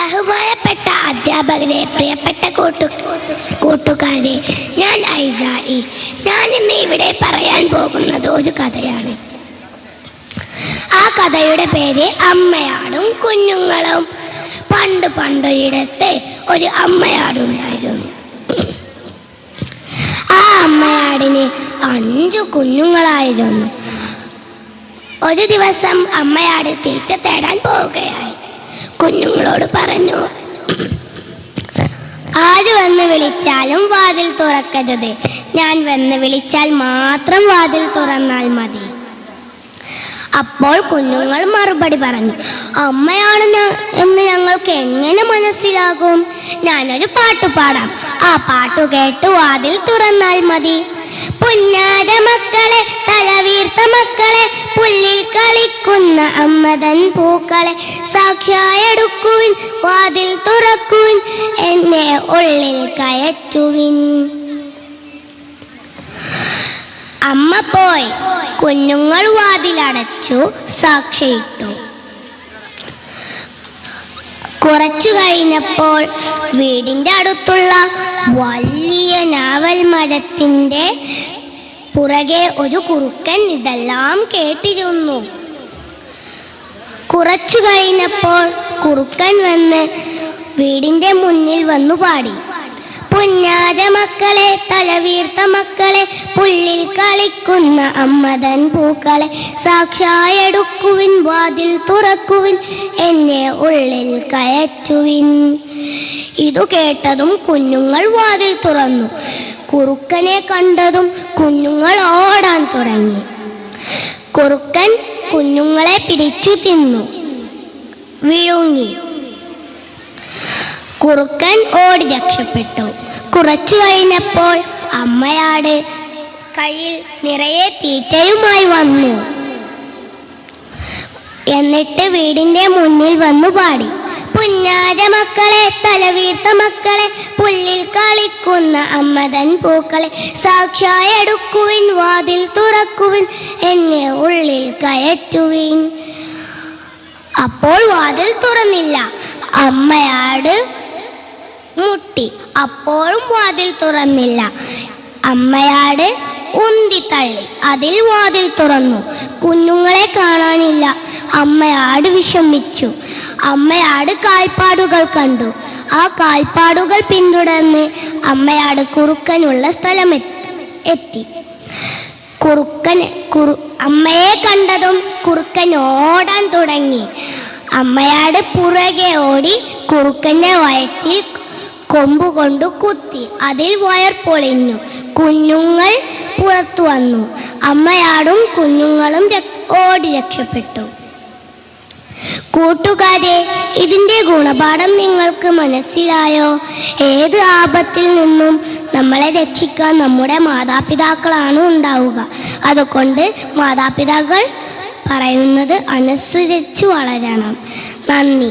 ബഹുമാനപ്പെട്ട അധ്യാപകരെ, പ്രിയപ്പെട്ട കൂട്ടുകാരെ, ഞാൻ ഐസായി. ഞാൻ ഇന്ന് ഇവിടെ പറയാൻ പോകുന്നത് ഒരു കഥയാണ്. ആ കഥയുടെ പേര് അമ്മയാടും കുഞ്ഞുങ്ങളും. പണ്ടൊരിടത്ത് ഒരു അമ്മയാടുണ്ടായിരുന്നു. ആ അമ്മയാടിന് 5 കുഞ്ഞുങ്ങളായിരുന്നു. ഒരു ദിവസം അമ്മയാട് തീറ്റ തേടാൻ പോവുകയായി. കുഞ്ഞുങ്ങളോട് പറഞ്ഞു, ആര് വന്ന് വിളിച്ചാലും വാതിൽ തുറക്കരുത്. ഞാൻ വന്ന് വിളിച്ചാൽ മാത്രം വാതിൽ തുറന്നാൽ മതി. അപ്പോൾ കുഞ്ഞുങ്ങൾ മറുപടി പറഞ്ഞു, അമ്മയാണ് എന്ന് ഞങ്ങൾക്ക് എങ്ങനെ മനസ്സിലാകും? ഞാനൊരു പാട്ട് പാടാം, ആ പാട്ടു കേട്ട് വാതിൽ തുറന്നാൽ മതി. പുന്നാര മക്കളെ, തലവീർത്ത മക്കളെ, പുല്ലിൽ കളിക്കുന്ന അമ്മതൻ പൂക്കളെ, സാക്ഷിയായെടുക്കുവിൻ, വാതിൽ തുറക്കുവിൻ, എന്നെ ഉള്ളിൽ കയറ്റുവിൻ. അമ്മ പോയി. കുഞ്ഞുങ്ങൾ വാതിലടച്ചു, സാക്ഷിയിട്ടു. കുറച്ചു കഴിഞ്ഞപ്പോൾ വീടിന്റെ അടുത്തുള്ള വലിയ നാവൽ മരത്തിന്റെ പുറകെ ഒരു കുറുക്കൻ ഇതെല്ലാം കേട്ടിരുന്നു. കുറച്ചു കഴിഞ്ഞപ്പോൾ കുറുക്കൻ വന്ന് വീടിന്റെ മുന്നിൽ വന്നു പാടി, പുന്നാര മക്കളെ, തലവീർത്ത മക്കളെ, പുല്ലിൽ കളിക്കുന്ന അമ്മതൻ പൂക്കളെ, സാക്ഷിയായെടുക്കുവിൻ, വാതിൽ തുറക്കുവിൻ, എന്നെ ഉള്ളിൽ കയറ്റുവിൻ. ഇതു കേട്ടതും കുഞ്ഞുങ്ങൾ വാതിൽ തുറന്നു. കുറുക്കനെ കണ്ടതും കുഞ്ഞുങ്ങൾ ഓടാൻ തുടങ്ങി. കുറുക്കൻ കുഞ്ഞുങ്ങളെ പിടിച്ചു തിന്നു, വിഴുങ്ങി. കുറുക്കൻ ഓടി രക്ഷപ്പെട്ടു. കുറച്ചു കഴിഞ്ഞപ്പോൾ അമ്മയാട് കയ്യിൽ നിറയെ തീറ്റയുമായി വന്നു. എന്നിട്ട് വീടിന്റെ മുന്നിൽ വന്നു പാടി, പുന്നാര മക്കളെ, തലവീർത്ത മക്കളെ, പുല്ലിൽ കളിക്കുന്ന അമ്മതൻ പൂക്കളെ, സാക്ഷിയായെടുക്കുവിൻ, വാതിൽ തുറക്കുവിൻ, എന്നെ ഉള്ളിൽ കയറ്റുവിൻ. അപ്പോൾ വാതിൽ തുറന്നില്ല. അമ്മയാട് മുട്ടി. അപ്പോഴും വാതിൽ തുറന്നില്ല. അമ്മയാട് ഉന്തി തള്ളി. അതിൽ വാതിൽ തുറന്നു. കുഞ്ഞുങ്ങളെ കാണാനില്ല. അമ്മയാട് വിഷമിച്ചു. അമ്മയാട് കാൽപ്പാടുകൾ കണ്ടു. ആ കാൽപ്പാടുകൾ പിന്തുടർന്ന് അമ്മയാട് കുറുക്കനുള്ള സ്ഥലം എത്തി. അമ്മയെ കണ്ടതും കുറുക്കൻ ഓടാൻ തുടങ്ങി. അമ്മയാട് പുറകെ ഓടി കുറുക്കന്റെ വയറ്റിൽ കൊമ്പുകൊണ്ട് കുത്തി. അതിൽ വയർ പൊളിഞ്ഞു. കുഞ്ഞുങ്ങൾ പുറത്തു വന്നു. അമ്മയാടും കുഞ്ഞുങ്ങളും ഓടി രക്ഷപ്പെട്ടു. കൂട്ടുകാരെ, ഇതിന്റെ ഗുണപാഠം നിങ്ങൾക്ക് മനസ്സിലായോ? ഏത് ആപത്തിൽ നിന്നും നമ്മളെ രക്ഷിക്കാൻ നമ്മുടെ മാതാപിതാക്കളാണ് ഉണ്ടാവുക. അതുകൊണ്ട് മാതാപിതാക്കൾ പറയുന്നത് അനുസരിച്ച് വളരണം. നന്ദി.